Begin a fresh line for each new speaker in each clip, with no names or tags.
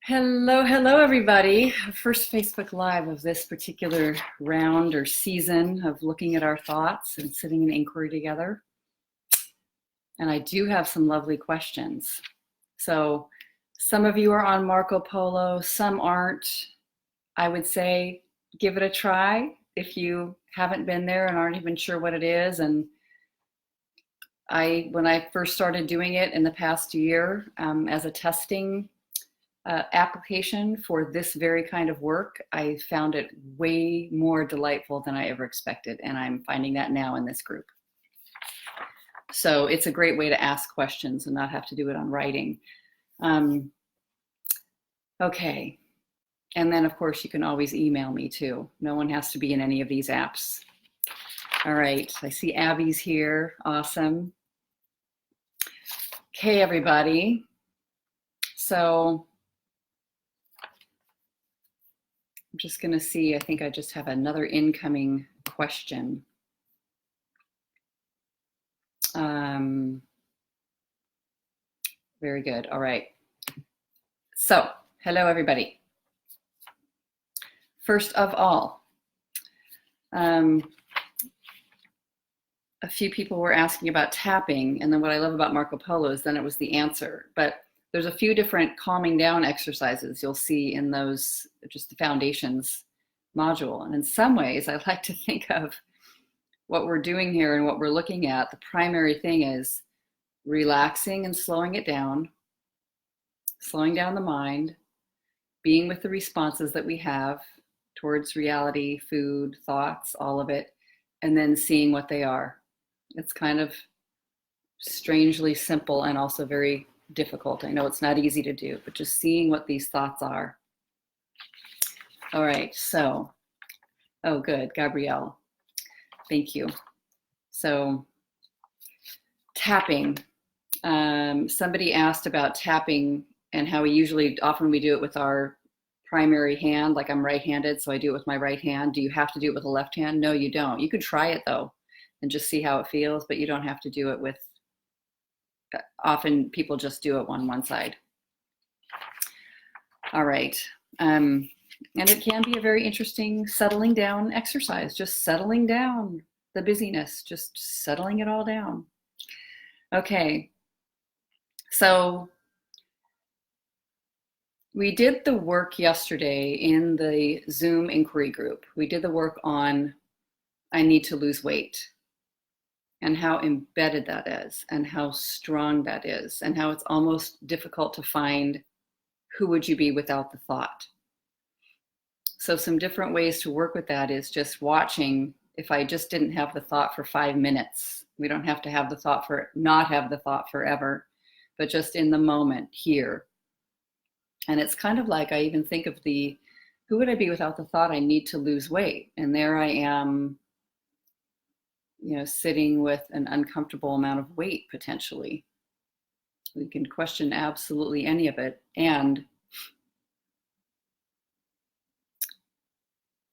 Hello, hello, everybody. First Facebook Live of this particular round or season of looking at our thoughts and sitting in inquiry together. And I do have some lovely questions. So some of you are on Marco Polo, some aren't. I would say give it a try if you haven't been there and aren't even sure what it is. And when I first started doing it in the past year as a testing application for this very kind of work, I found it way more delightful than I ever expected. And I'm finding that now in this group. So it's a great way to ask questions and not have to do it on writing. Okay. And then, of course, you can always email me too. No one has to be in any of these apps. All right. I see Abby's here. Awesome. Okay, everybody. So I'm just going to see, I think I just have another incoming question. Very good. All right. So, hello, everybody. First of all, a few people were asking about tapping, and then what I love about Marco Polo is then it was the answer. But there's a few different calming down exercises you'll see in those, just the foundations module. And in some ways, I like to think of what we're doing here and what we're looking at. The primary thing is relaxing and slowing it down, slowing down the mind, being with the responses that we have towards reality, food, thoughts, all of it, and then seeing what they are. It's kind of strangely simple and also very difficult. I know it's not easy to do, but just seeing what these thoughts are. All right, so, oh good, Gabrielle, thank you. So, tapping. Somebody asked about tapping and how often we do it with our primary hand, like I'm right-handed, so I do it with my right hand. Do you have to do it with the left hand? No, you don't. You could try it though and just see how it feels, but you don't have to do it with, often people just do it one side. All right. And it can be a very interesting settling down exercise, just settling down the busyness, just settling it all down. Okay. So we did the work yesterday in the Zoom inquiry group. We did the work on I need to lose weight and how embedded that is and how strong that is and how it's almost difficult to find who would you be without the thought. So some different ways to work with that is just watching. If I just didn't have the thought for 5 minutes, we don't have to have the thought not have the thought forever, but just in the moment here. And it's kind of like I even think of who would I be without the thought I need to lose weight? And there I am, sitting with an uncomfortable amount of weight potentially. We can question absolutely any of it. And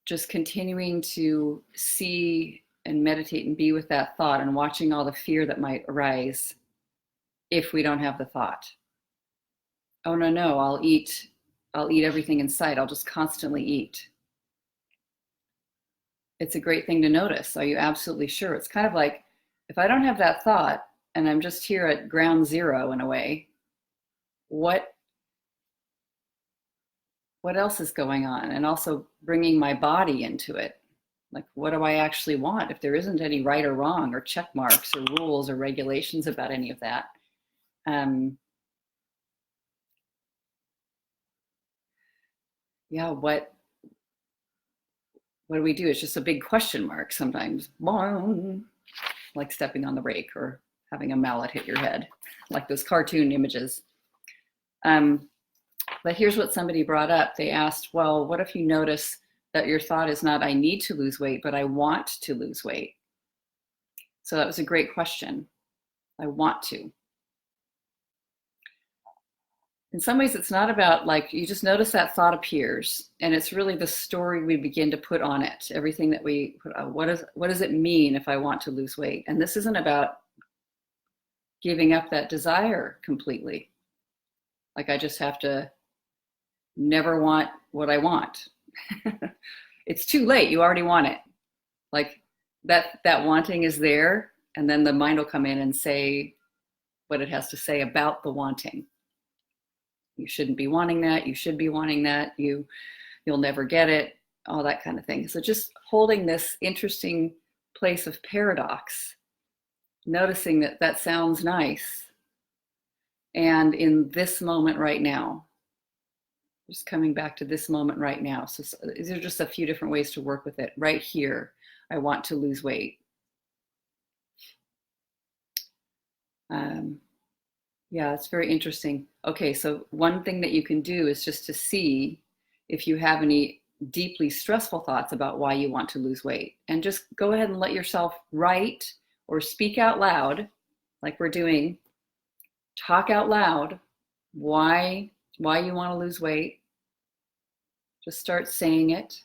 just continuing to see and meditate and be with that thought and watching all the fear that might arise if we don't have the thought. Oh, no, I'll eat everything in sight. I'll just constantly eat. It's a great thing to notice. Are you absolutely sure? It's kind of like, if I don't have that thought and I'm just here at ground zero in a way, what else is going on? And also bringing my body into it. Like, what do I actually want? If there isn't any right or wrong or check marks or rules or regulations about any of that. Yeah, what do we do? It's just a big question mark sometimes. Like stepping on the rake or having a mallet hit your head, like those cartoon images. But here's what somebody brought up. They asked, well, what if you notice that your thought is not, I need to lose weight, but I want to lose weight? So that was a great question. I want to. In some ways, it's not about like, you just notice that thought appears and it's really the story we begin to put on it. Everything that we put on, what does it mean if I want to lose weight? And this isn't about giving up that desire completely. Like I just have to never want what I want. It's too late. You already want it. Like that wanting is there, and then the mind will come in and say what it has to say about the wanting. You shouldn't be wanting that. You should be wanting that. You'll never get it. All that kind of thing. So just holding this interesting place of paradox, noticing that that sounds nice, and in this moment right now, just coming back to this moment right now. So these are just a few different ways to work with it. Right here, I want to lose weight. Yeah, it's very interesting. Okay, so one thing that you can do is just to see if you have any deeply stressful thoughts about why you want to lose weight, and just go ahead and let yourself write or speak out loud, like we're doing. Talk out loud why you want to lose weight. Just start saying it,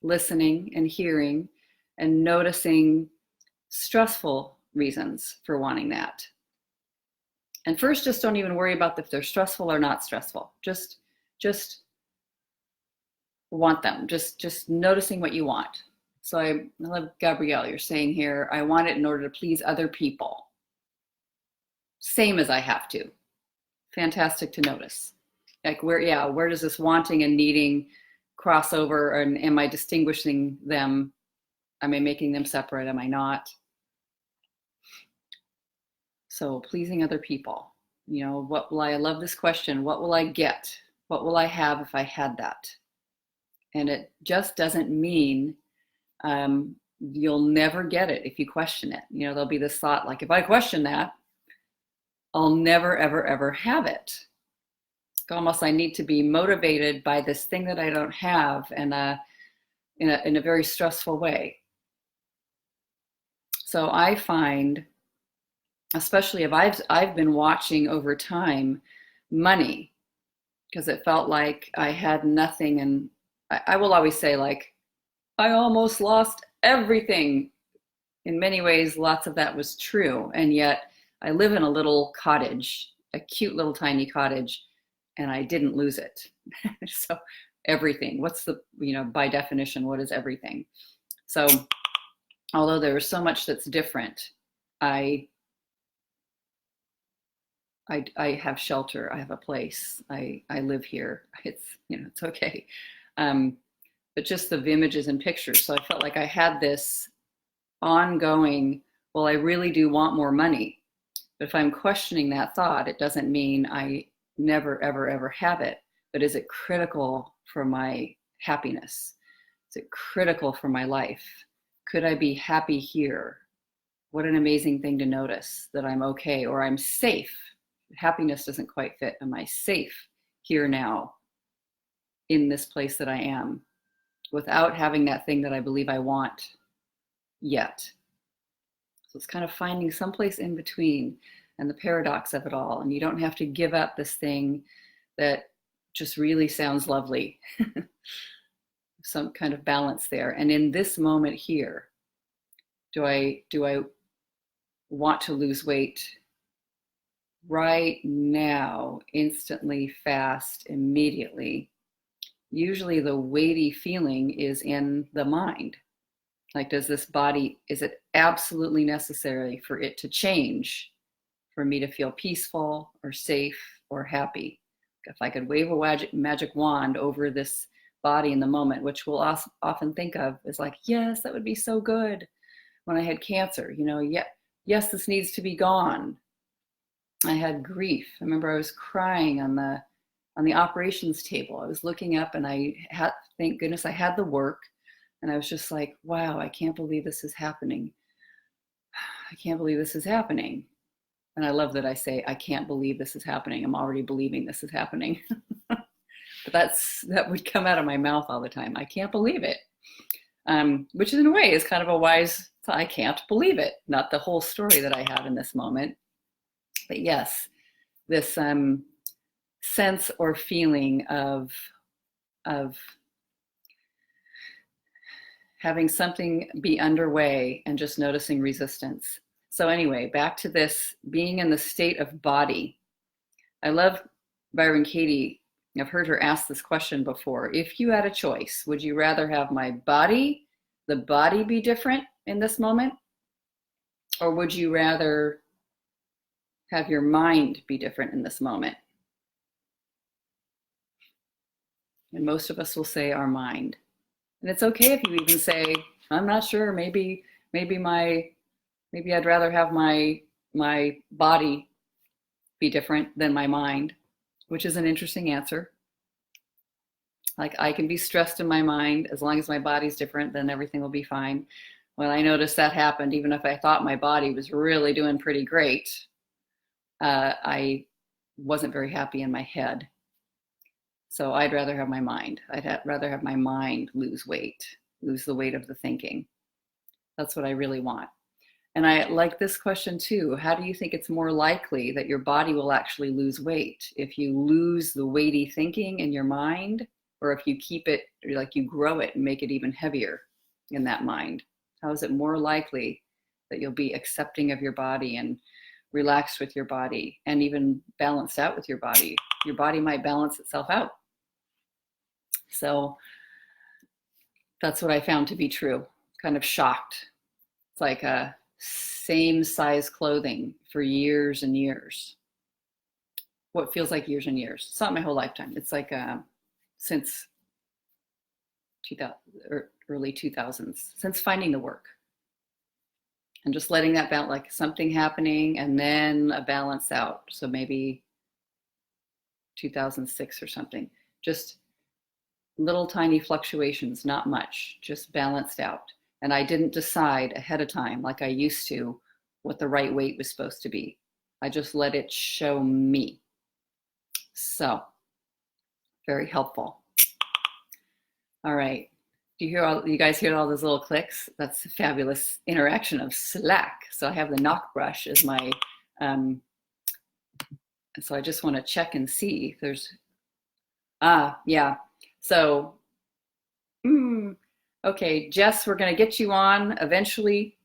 listening and hearing, and noticing stressful reasons for wanting that. And first, just don't even worry about if they're stressful or not stressful. Just want them. Just noticing what you want. So I love, Gabrielle, you're saying here, I want it in order to please other people. Same as I have to. Fantastic to notice. Like where does this wanting and needing cross over, and am I distinguishing them? Am I making them separate? Am I not? So pleasing other people, I love this question. What will I get? What will I have if I had that? And it just doesn't mean you'll never get it if you question it. There'll be this thought like, if I question that, I'll never, ever, ever have it. It's almost I need to be motivated by this thing that I don't have, and in a very stressful way. So I find, especially if I've been watching over time money, because it felt like I had nothing, and I will always say, like, I almost lost everything. In many ways, lots of that was true, and yet I live in a little cottage, a cute little tiny cottage, and I didn't lose it. So everything, by definition, what is everything? So although there is so much that's different, I have shelter, I have a place, I live here. It's okay. But just the images and pictures. So I felt like I had this ongoing, well, I really do want more money. But if I'm questioning that thought, it doesn't mean I never, ever, ever have it. But is it critical for my happiness? Is it critical for my life? Could I be happy here? What an amazing thing to notice that I'm okay, or I'm safe. Happiness doesn't quite fit. Am I safe here now in this place that I am without having that thing that I believe I want yet? So it's kind of finding someplace in between, and the paradox of it all. And you don't have to give up this thing that just really sounds lovely. Some kind of balance there. And in this moment here, do I want to lose weight right now, instantly, fast, immediately? Usually the weighty feeling is in the mind. Like, is it absolutely necessary for it to change for me to feel peaceful or safe or happy? If I could wave a magic wand over this body in the moment, which we'll often think of as like, yes, that would be so good. When I had cancer, yes, this needs to be gone. I had grief. I remember I was crying on the operations table. I was looking up, and thank goodness I had the work. And I was just like, wow, I can't believe this is happening. I can't believe this is happening. And I love that I say, I can't believe this is happening. I'm already believing this is happening. But that would come out of my mouth all the time. I can't believe it. Which in a way is kind of a wise, I can't believe it. Not the whole story that I have in this moment. But yes, this sense or feeling of having something be underway and just noticing resistance. So anyway, back to this being in the state of body. I love Byron Katie I've heard her ask this question before. If you had a choice, would you rather have the body be different in this moment? Or would you rather have your mind be different in this moment? And most of us will say our mind. And it's okay if you even say, I'm not sure, maybe I'd rather have my body be different than my mind, which is an interesting answer. Like, I can be stressed in my mind, as long as my body's different, then everything will be fine. When I noticed that happened, even if I thought my body was really doing pretty great, I wasn't very happy in my head. So I'd rather have my mind. Rather have my mind lose the weight of the thinking. That's what I really want. And I like this question too. How do you think it's more likely that your body will actually lose weight? If you lose the weighty thinking in your mind, or if you keep it, like you grow it and make it even heavier in that mind? How is it more likely that you'll be accepting of your body and relaxed with your body and even balanced out with your body? Your body might balance itself out. So that's what I found to be true. Kind of shocked. It's like a same size clothing for years and years. What feels like years and years. It's not my whole lifetime. It's like since 2000 or early 2000s, since finding the work. And just letting that balance, like something happening and then a balance out. So maybe 2006 or something. Just little tiny fluctuations, not much, just balanced out. And I didn't decide ahead of time, like I used to, what the right weight was supposed to be. I just let it show me. So, very helpful. All right. Do you guys hear all those little clicks? That's a fabulous interaction of Slack. So I have the knock brush as my, so I just want to check and see if there's, yeah. So, okay, Jess, we're going to get you on eventually.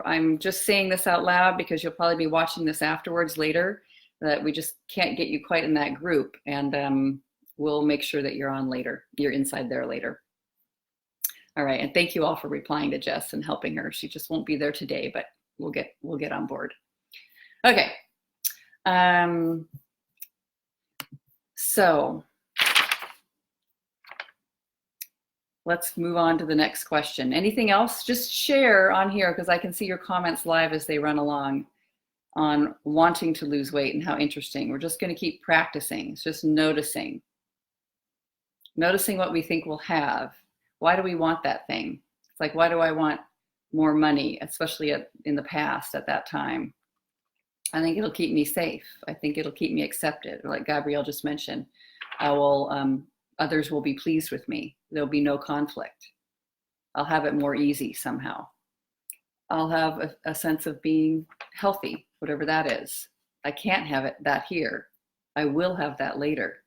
I'm just saying this out loud because you'll probably be watching this afterwards later, that we just can't get you quite in that group. And we'll make sure that you're on later. You're inside there later. All right, and thank you all for replying to Jess and helping her. She just won't be there today, but we'll get on board. Okay. So let's move on to the next question. Anything else? Just share on here because I can see your comments live as they run along on wanting to lose weight and how interesting. We're just going to keep practicing. It's just noticing what we think we'll have. Why do we want that thing? It's like, why do I want more money, especially in the past at that time? I think it'll keep me safe. I think it'll keep me accepted. Like Gabrielle just mentioned, others will be pleased with me. There'll be no conflict. I'll have it more easy somehow. I'll have a sense of being healthy, whatever that is. I can't have that here. I will have that later.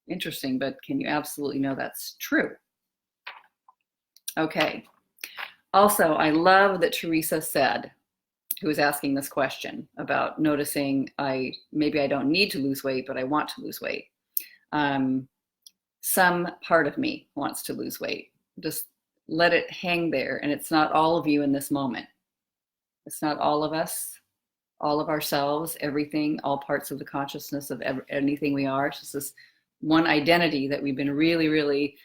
Interesting, but can you absolutely know that's true? Okay. Also, I love that Teresa said, who was asking this question about noticing maybe I don't need to lose weight, but I want to lose weight. Some part of me wants to lose weight. Just let it hang there. And it's not all of you in this moment. It's not all of us, all of ourselves, everything, all parts of the consciousness of anything we are. It's just this one identity that we've been really, really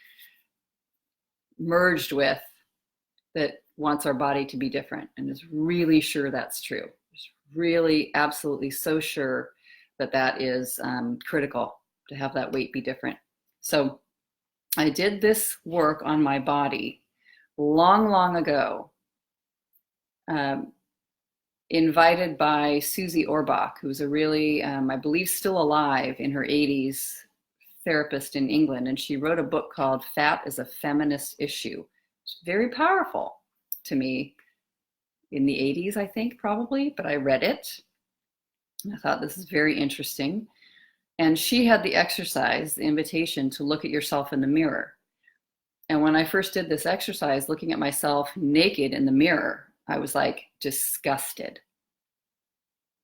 merged with that wants our body to be different and is really sure that's true. It's really absolutely so sure that that is critical to have that weight be different. So I did this work on my body long, long ago, invited by Susie Orbach, who's a really, I believe still alive in her 80s, therapist in England. And she wrote a book called Fat is a Feminist Issue. It's very powerful to me in the 80s, I think, probably, but I read it. And I thought this is very interesting. And she had the exercise, the invitation to look at yourself in the mirror. And when I first did this exercise, looking at myself naked in the mirror, I was like disgusted.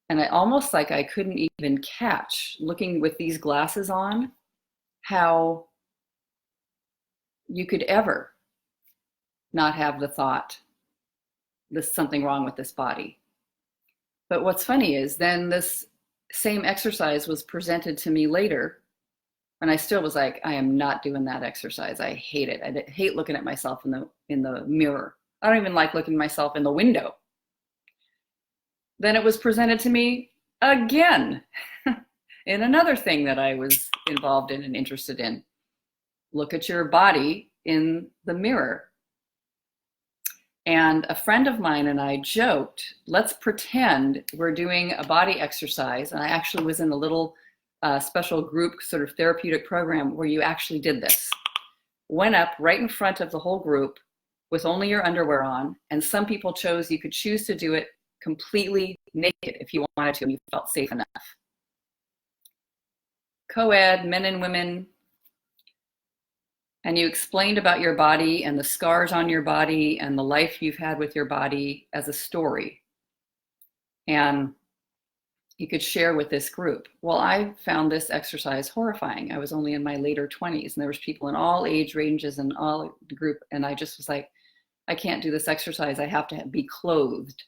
And I almost like I couldn't even catch, looking with these glasses on, how you could ever not have the thought, there's something wrong with this body. But what's funny is then this same exercise was presented to me later, and I still was like, I am not doing that exercise. I hate it. I hate looking at myself in the mirror. I don't even like looking at myself in the window. Then it was presented to me again in another thing that I was involved in and interested in. Look at your body in the mirror. And a friend of mine and I joked, let's pretend we're doing a body exercise. And I actually was in a little special group sort of therapeutic program where you actually did this. Went up right in front of the whole group with only your underwear on. And some people chose, you could choose to do it completely naked if you wanted to and you felt safe enough. Co-ed, men and women. And you explained about your body and the scars on your body and the life you've had with your body as a story. And you could share with this group. Well, I found this exercise horrifying. I was only in my later 20s, and there was people in all age ranges and all the group. And I just was like, I can't do this exercise. I have to be clothed.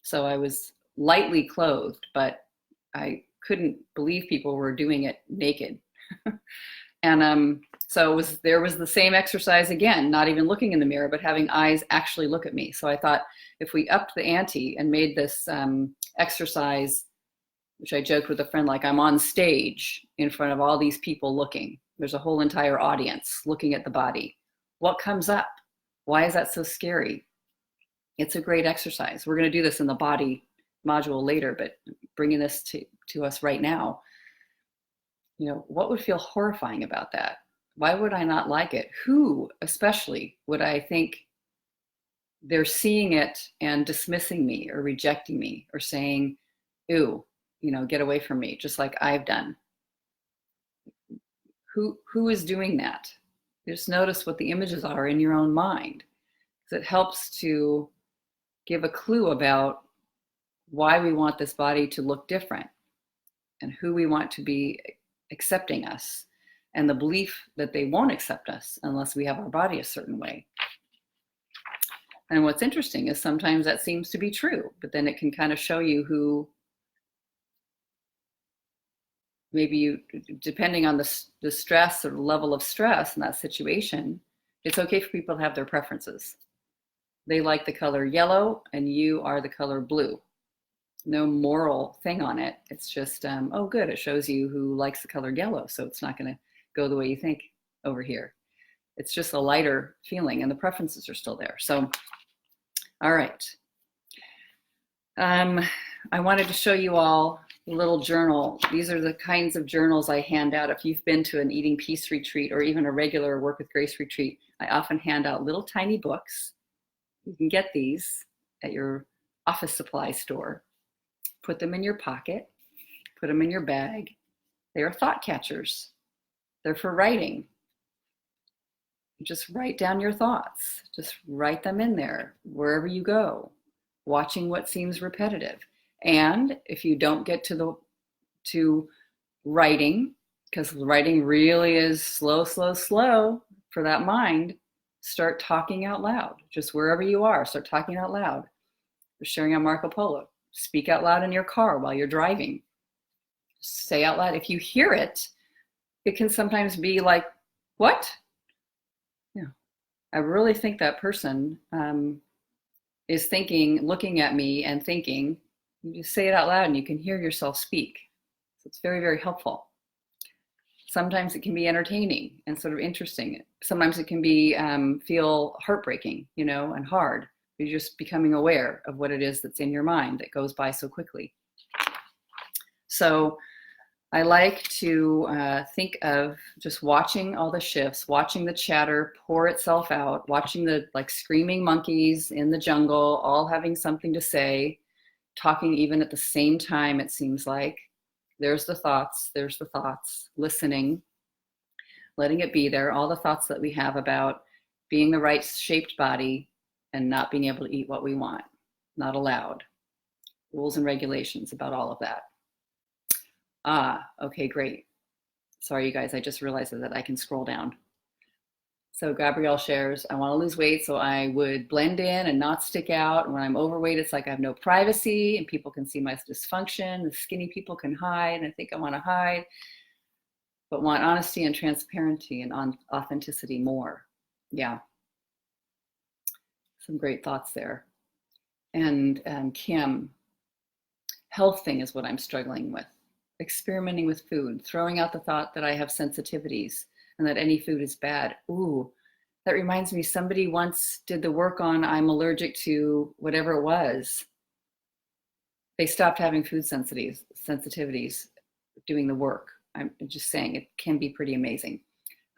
So I was lightly clothed, but I couldn't believe people were doing it naked. And so there was the same exercise again, not even looking in the mirror, but having eyes actually look at me. So I thought if we upped the ante and made this exercise, which I joked with a friend, like I'm on stage in front of all these people looking. There's a whole entire audience looking at the body. What comes up? Why is that so scary? It's a great exercise. We're going to do this in the body module later, but bringing this to us right now, you know, what would feel horrifying about that? Why would I not like it? Who especially would I think they're seeing it and dismissing me or rejecting me or saying, ew, you know, get away from me, just like I've done? Who is doing that? Just notice what the images are in your own mind, because it helps to give a clue about why we want this body to look different and who we want to be accepting us, and the belief that they won't accept us unless we have our body a certain way. And what's interesting is sometimes that seems to be true, but then it can kind of show you who maybe you, depending on the stress or level of stress in that situation, it's okay for people to have their preferences. They like the color yellow and you are the color blue. No moral thing on it. It's just, oh, good. It shows you who likes the color yellow. So it's not going to go the way you think over here. It's just a lighter feeling and the preferences are still there. So, all right. I wanted to show you all a little journal. These are the kinds of journals I hand out. If you've been to an Eating Peace retreat or even a regular Work with Grace retreat, I often hand out little tiny books. You can get these at your office supply store. Put them in your pocket, put them in your bag. They are thought catchers. They're for writing. Just write down your thoughts. Just write them in there wherever you go, watching what seems repetitive. And if you don't get to writing, because writing really is slow for that mind, start talking out loud. Just wherever you are, start talking out loud. We're sharing on Marco Polo. Speak out loud in your car while you're driving. Say out loud. If you hear it, it can sometimes be like, what? Yeah, I really think that person is thinking, looking at me and thinking. You just say it out loud and you can hear yourself speak. So it's very, very helpful. Sometimes it can be entertaining and sort of interesting. Sometimes it can be feel heartbreaking, you know, and hard. You're just becoming aware of what it is that's in your mind that goes by so quickly. So I like to think of just watching all the shifts, watching the chatter pour itself out, watching the like screaming monkeys in the jungle, all having something to say, talking even at the same time, it seems like. There's the thoughts, listening, letting it be there, all the thoughts that we have about being the right shaped body, and not being able to eat what we want, not allowed. Rules and regulations about all of that. Okay, great. Sorry, you guys, I just realized that I can scroll down. So Gabrielle shares, I want to lose weight so I would blend in and not stick out. And when I'm overweight, it's like I have no privacy and people can see my dysfunction. The skinny people can hide. And I think I want to hide, but want honesty and transparency and authenticity more. Yeah. Some great thoughts there. And Kim, health thing is what I'm struggling with. Experimenting with food, throwing out the thought that I have sensitivities and that any food is bad. Ooh, that reminds me, somebody once did the work on I'm allergic to whatever it was. They stopped having food sensitivities doing the work. I'm just saying it can be pretty amazing.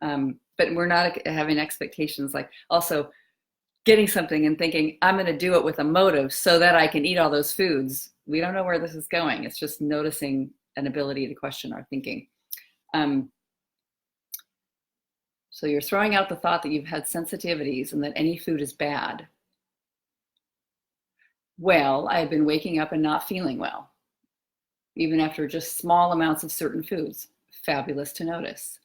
But we're not having expectations, like also getting something and thinking, I'm going to do it with a motive so that I can eat all those foods. We don't know where this is going. It's just noticing an ability to question our thinking. So you're throwing out the thought that you've had sensitivities and that any food is bad. Well, I've been waking up and not feeling well, even after just small amounts of certain foods. Fabulous to notice.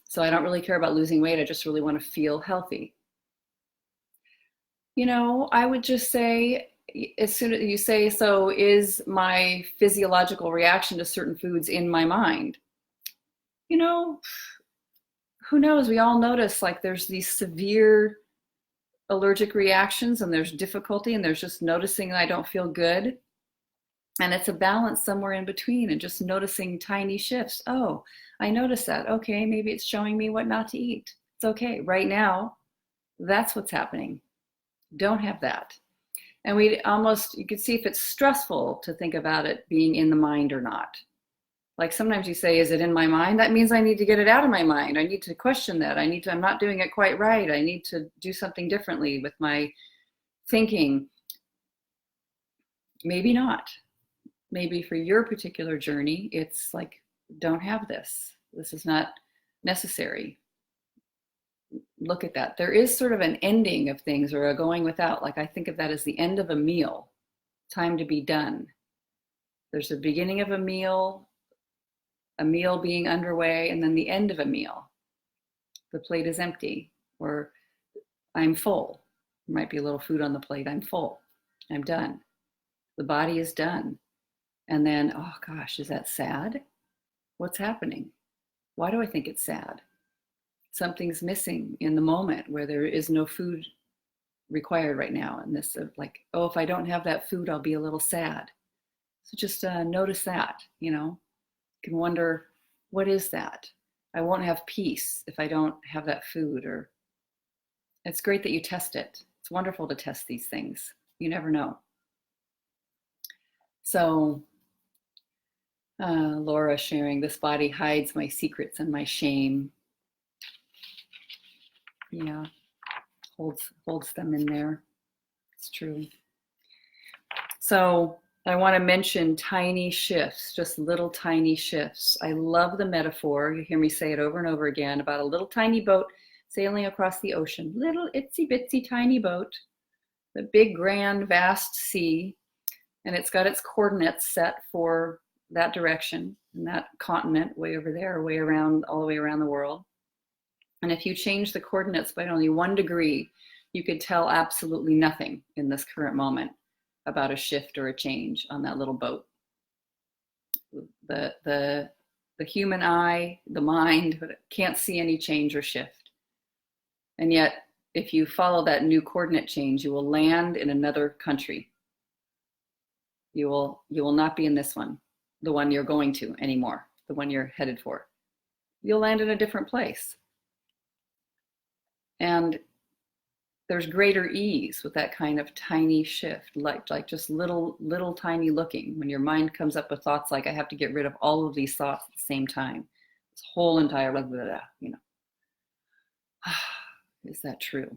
So I don't really care about losing weight. I just really want to feel healthy. You know, I would just say, as soon as you say, so is my physiological reaction to certain foods in my mind? You know, who knows? We all notice like there's these severe allergic reactions and there's difficulty and there's just noticing that I don't feel good. And it's a balance somewhere in between and just noticing tiny shifts. Oh, I noticed that. Okay, maybe it's showing me what not to eat. It's okay. Right now, that's what's happening. Don't have that. And you could see if it's stressful to think about it being in the mind or not. Like sometimes you say, is it in my mind? That means I need to get it out of my mind. I need to question that. I'm not doing it quite right. I need to do something differently with my thinking. Maybe not. Maybe for your particular journey, it's like, don't have this. This is not necessary. Look at that. There is sort of an ending of things or a going without. Like I think of that as the end of a meal, time to be done. There's a beginning of a meal being underway, and then the end of a meal. The plate is empty, or I'm full. There might be a little food on the plate. I'm full. I'm done. The body is done. And then, oh gosh, is that sad? What's happening? Why do I think it's sad? Something's missing in the moment where there is no food required right now. And this like, oh, if I don't have that food, I'll be a little sad. So just notice that, you know. You can wonder, what is that? I won't have peace if I don't have that food. Or it's great that you test it. It's wonderful to test these things. You never know. So Laura sharing, this body hides my secrets and my shame. Yeah, holds them in there. It's true. So I want to mention tiny shifts, just little tiny shifts. I love the metaphor. You hear me say it over and over again about a little tiny boat sailing across the ocean. Little itsy bitsy tiny boat, the big grand vast sea, and it's got its coordinates set for that direction and that continent way over there, way around, all the way around the world. And if you change the coordinates by only 1 degree, you could tell absolutely nothing in this current moment about a shift or a change on that little boat. The human eye, the mind, can't see any change or shift. And yet, if you follow that new coordinate change, you will land in another country. You will not be in this one, the one you're going to anymore, the one you're headed for. You'll land in a different place. And there's greater ease with that kind of tiny shift, like just little tiny looking. When your mind comes up with thoughts like, I have to get rid of all of these thoughts at the same time. This whole entire, blah, blah, blah, you know. Is that true?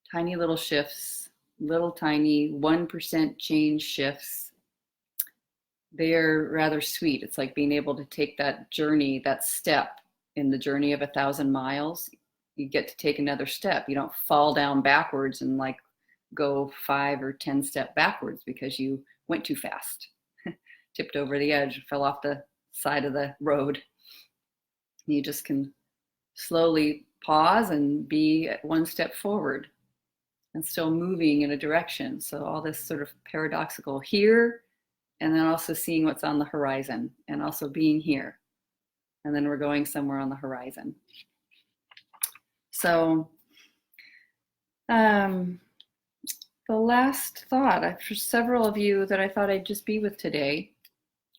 Tiny little shifts, little tiny 1% change shifts. They're rather sweet. It's like being able to take that journey, that step in the journey of 1,000 miles. You get to take another step. You don't fall down backwards and like go 5 or 10 steps backwards because you went too fast, tipped over the edge, fell off the side of the road. You just can slowly pause and be one step forward and still moving in a direction. So all this sort of paradoxical here, and then also seeing what's on the horizon, and also being here. And then we're going somewhere on the horizon. So the last thought for several of you that I thought I'd just be with today,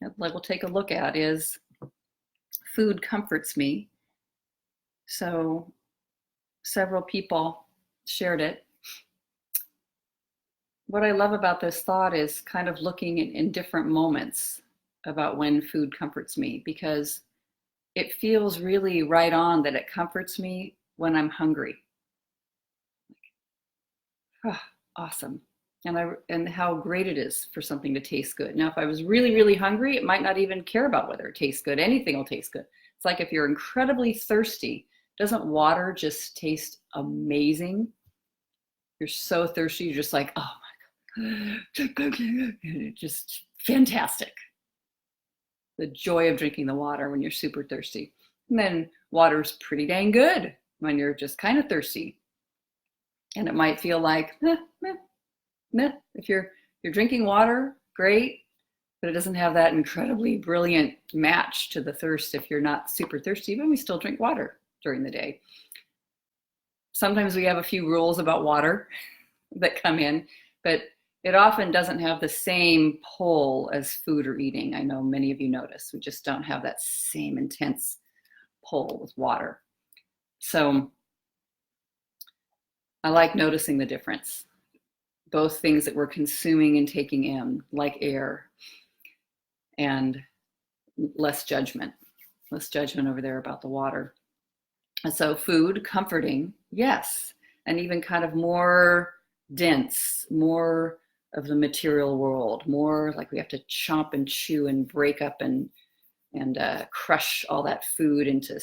that we'll take a look at, is food comforts me. So several people shared it. What I love about this thought is kind of looking in different moments about when food comforts me, because it feels really right on that it comforts me when I'm hungry. Oh, awesome. And how great it is for something to taste good. Now, if I was really, really hungry, it might not even care about whether it tastes good. Anything will taste good. It's like if you're incredibly thirsty, doesn't water just taste amazing? You're so thirsty, you're just like, oh my God, just fantastic. The joy of drinking the water when you're super thirsty. And then water's pretty dang good when you're just kind of thirsty. And it might feel like, if you're drinking water, great, but it doesn't have that incredibly brilliant match to the thirst if you're not super thirsty, but we still drink water during the day. Sometimes we have a few rules about water that come in, but it often doesn't have the same pull as food or eating. I know many of you notice. We just don't have that same intense pull with water. So I like noticing the difference. Both things that we're consuming and taking in, like air, and less judgment over there about the water. And so food, comforting, yes, and even kind of more dense, more of the material world, more like we have to chomp and chew and break up and crush all that food into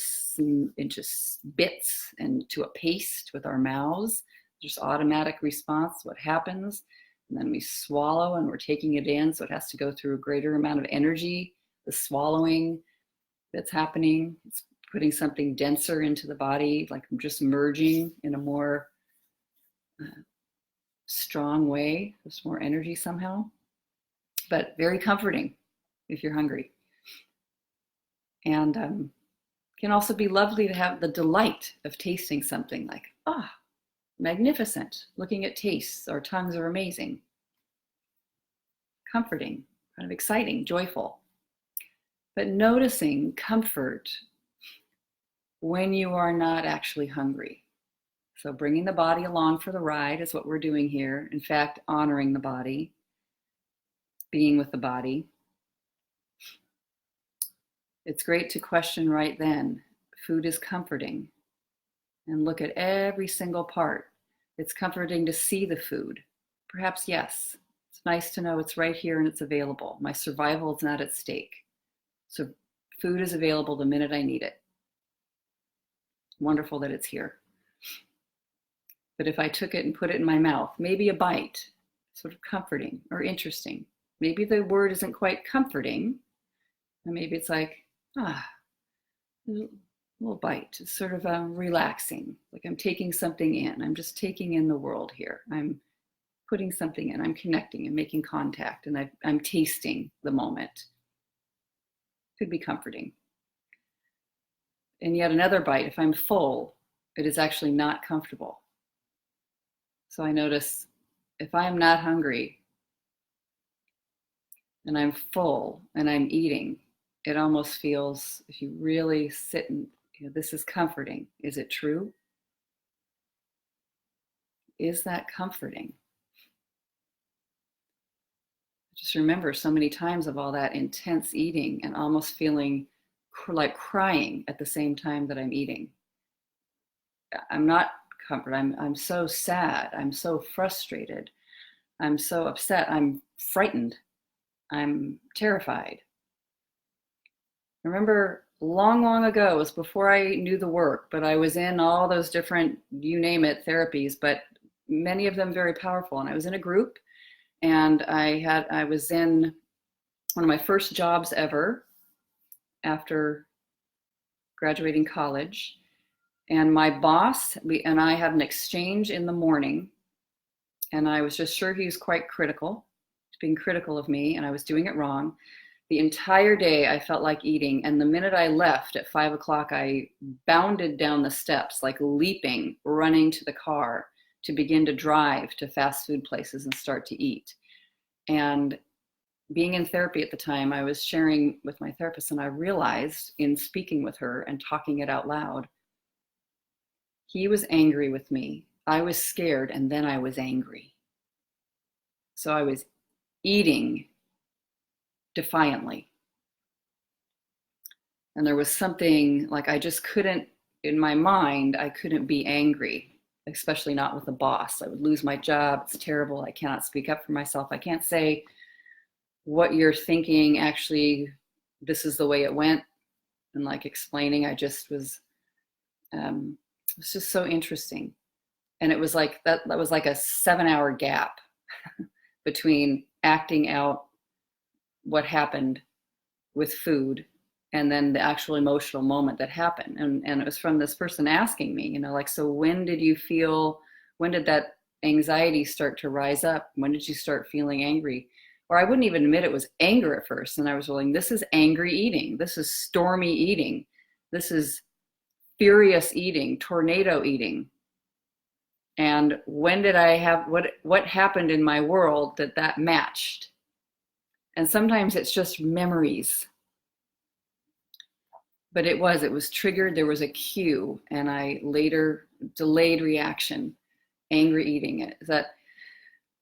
bits and to a paste with our mouths. Just automatic response, what happens, and then we swallow and we're taking it in, so it has to go through a greater amount of energy, the swallowing that's happening. It's putting something denser into the body, like just merging in a more strong way. There's more energy somehow, but very comforting if you're hungry. And can also be lovely to have the delight of tasting something like, magnificent. Looking at tastes, our tongues are amazing. Comforting, kind of exciting, joyful. But noticing comfort when you are not actually hungry. So bringing the body along for the ride is what we're doing here. In fact, honoring the body, being with the body. It's great to question right then. Food is comforting. And look at every single part. It's comforting to see the food. Perhaps, yes. It's nice to know it's right here and it's available. My survival is not at stake. So food is available the minute I need it. Wonderful that it's here. But if I took it and put it in my mouth, maybe a bite, sort of comforting or interesting. Maybe the word isn't quite comforting. And maybe it's like, little bite. It's sort of relaxing, like I'm taking something in. I'm just taking in the world here. I'm putting something in. I'm connecting and making contact, and I'm tasting the moment. Could be comforting. And yet another bite, if I'm full, it is actually not comfortable. So I notice if I'm not hungry and I'm full and I'm eating, it almost feels, if you really sit and this is comforting. Is it true? Is that comforting? Just remember so many times of all that intense eating and almost feeling like crying at the same time that I'm eating. I'm not comfort. I'm so sad. I'm so frustrated. I'm so upset. I'm frightened. I'm terrified. I remember long ago, it was before I knew the work, but I was in all those different, you name it, therapies, but many of them very powerful. And I was in a group, and I was in one of my first jobs ever after graduating college. And my boss and I had an exchange in the morning, and I was just sure he was quite critical, being critical of me, and I was doing it wrong. The entire day I felt like eating, and the minute I left at 5 o'clock, I bounded down the steps, like leaping, running to the car to begin to drive to fast food places and start to eat. And being in therapy at the time, I was sharing with my therapist, and I realized in speaking with her and talking it out loud, he was angry with me. I was scared, and then I was angry. So I was eating defiantly. And there was something like I just couldn't, in my mind, I couldn't be angry, especially not with the boss. I would lose my job. It's terrible. I cannot speak up for myself. I can't say what you're thinking. Actually, this is the way it went. And like explaining, I just was, it was just so interesting. And it was like, that was like a 7-hour gap between acting out what happened with food and then the actual emotional moment that happened. And it was from this person asking me, you know, like, so when did that anxiety start to rise up? When did you start feeling angry? Or I wouldn't even admit it was anger at first. And I was going, this is angry eating. This is stormy eating. This is furious eating, tornado eating. And when did I have, what happened in my world that matched? And sometimes it's just memories. But it was triggered, there was a cue, and I later delayed reaction, angry eating it. That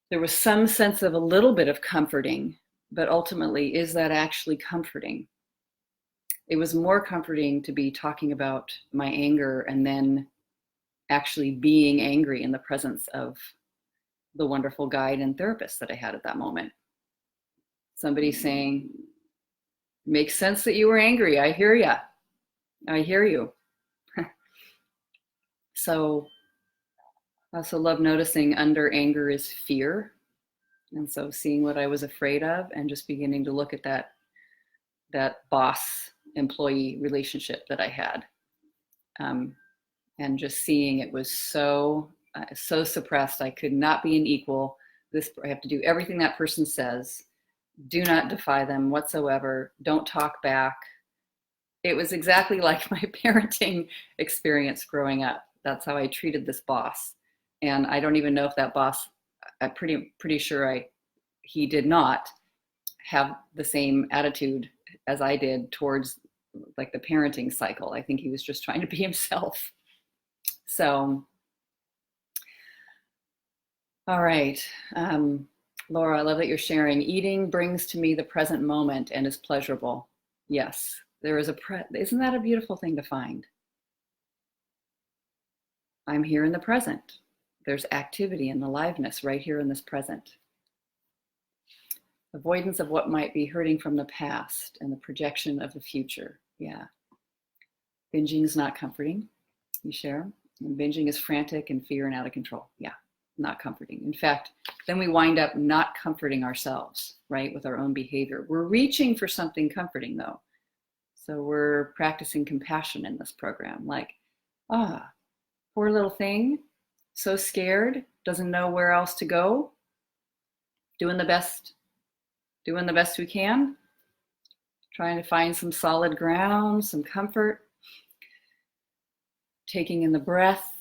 there was some sense of a little bit of comforting, but ultimately, is that actually comforting? It was more comforting to be talking about my anger and then actually being angry in the presence of the wonderful guide and therapist that I had at that moment. Somebody saying, makes sense that you were angry. I hear ya. I hear you. So I also love noticing under anger is fear. And so seeing what I was afraid of and just beginning to look at that boss-employee relationship that I had. And just seeing it was so suppressed. I could not be an equal. I have to do everything that person says. Do not defy them whatsoever. Don't talk back. It was exactly like my parenting experience growing up. That's how I treated this boss. And I don't even know if that boss, I'm pretty sure he did not have the same attitude as I did towards like the parenting cycle. I think he was just trying to be himself. So, all right. Laura, I love that you're sharing. Eating brings to me the present moment and is pleasurable. Yes, there is isn't that a beautiful thing to find? I'm here in the present. There's activity and aliveness right here in this present. Avoidance of what might be hurting from the past and the projection of the future. Yeah. Binging is not comforting, you share. And binging is frantic and fear and out of control. Yeah, not comforting. In fact, then we wind up not comforting ourselves, right, with our own behavior. We're reaching for something comforting, though. So we're practicing compassion in this program. Like, poor little thing, so scared, doesn't know where else to go, doing the best we can, trying to find some solid ground, some comfort. Taking in the breath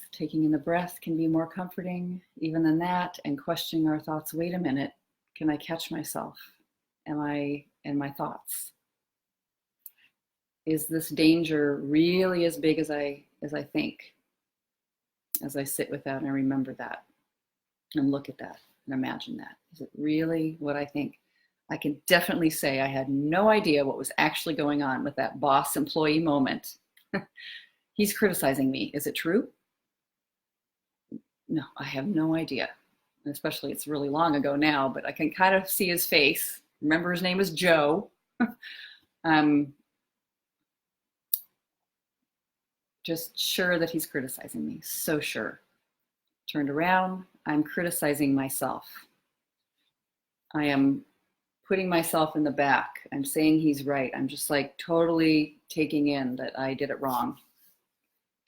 can be more comforting even than that, and questioning our thoughts. Wait a minute, can I catch myself? Am I in my thoughts? Is this danger really as big as I think? As I sit with that and I remember that and look at that and imagine that. Is it really what I think? I can definitely say I had no idea what was actually going on with that boss employee moment. He's criticizing me. Is it true? No, I have no idea. Especially it's really long ago now, but I can kind of see his face. Remember, his name was Joe. Just sure that he's criticizing me. So sure. Turned around, I'm criticizing myself. I am putting myself in the back. I'm saying he's right. I'm just like totally taking in that I did it wrong.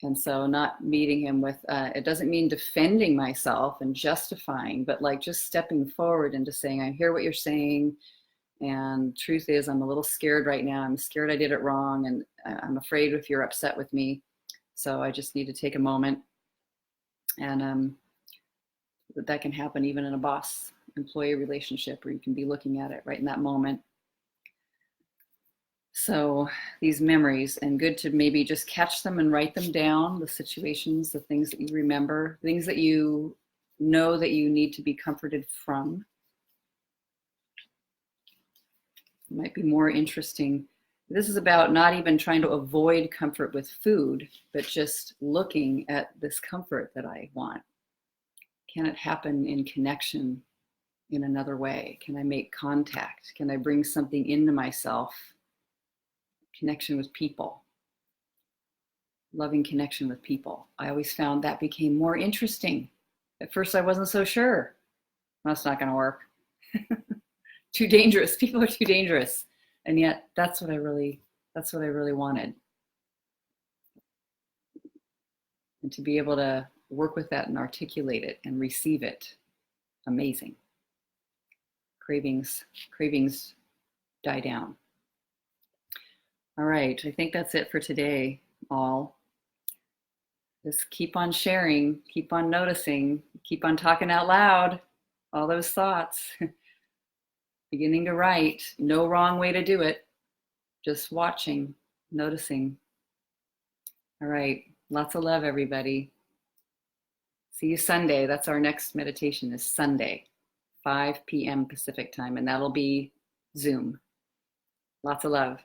And so not meeting him with, it doesn't mean defending myself and justifying, but like just stepping forward and just saying, I hear what you're saying. And truth is, I'm a little scared right now. I'm scared I did it wrong. And I'm afraid if you're upset with me. So I just need to take a moment. And that can happen even in a boss-employee relationship where you can be looking at it right in that moment. So these memories, and good to maybe just catch them and write them down, the situations, the things that you remember, things that you know that you need to be comforted from. It might be more interesting. This is about not even trying to avoid comfort with food, but just looking at this comfort that I want. Can it happen in connection in another way? Can I make contact? Can I bring something into myself? Connection with people, loving connection with people. I always found that became more interesting. At first, I wasn't so sure. That's not going to work. Too dangerous. People are too dangerous, and yet that's what I really wanted. And to be able to work with that and articulate it and receive it, amazing. Cravings die down. All right, I think that's it for today, all. Just keep on sharing, keep on noticing, keep on talking out loud, all those thoughts. Beginning to write, no wrong way to do it. Just watching, noticing. All right, lots of love, everybody. See you Sunday. That's our next meditation is Sunday, 5 p.m. Pacific time, and that'll be Zoom. Lots of love.